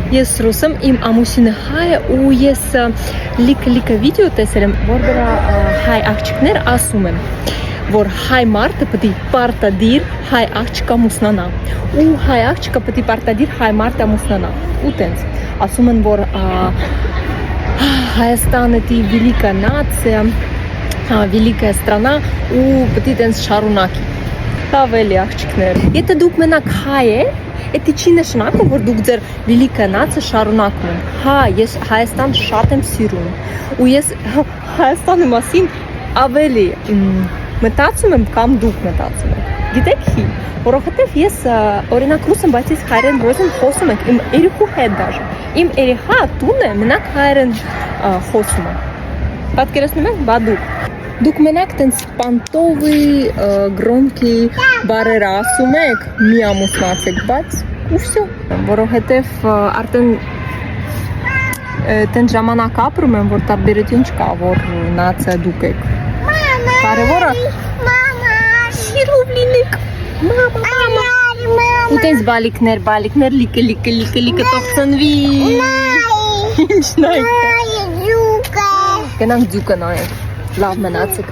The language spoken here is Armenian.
Ես ռուս եմ, իմ ամուսինը հայ է ու ես լիքը վիդեո տեսել եմ, որ դրա հայ աղջիկներ ասում են, որ հայ մարդը պետք է պարտադիր հայ աղջիկը ամուսնանա ու հայ աղջիկը պետք է պարտադիր հայ մարդը ամուսնանա ու տենց ասում են, որ Հայաստանը դի великая нация, великая страна ու պետք է տենց շարունակի ավելի աղջիկներ։ Եթե դուք մենակ հայ եք, դա չի նշանակում, որ դուք ձեր великая нация շարունակում եք։ Հա, ես Հայաստան շատ եմ սիրում ու ես Հայաստանի մասին ավելի մտածում եմ, կամ դուք մտածում եք։ Գիտեք ի՞նչ, որովհետև ես օրինակ ռուս եմ, բայց ես հայերեն ռոզեն խոսում եմ իմ երեխու հետ դաժե։ Իմ երեխա տունը մենակ հայերեն խոսում է։ Պատկերացնում եք, բա դուք մենակ տենց պանտովի գրոմքի բարերը ասում եք, մի ամուսնացեք, բայց ու վсё, որովհետև արդեն տենց ժամանակ ապրում եմ, որ տարբերություն չկա, որ նացիա դուք եք։ Կարևորը սիրով լինեք, մամա։ Ու տենց բալիկներ, լիկը տողցնվի։ Ինչ նայեք։ Գնանք ձուկը նայենք, լավ մնացեք։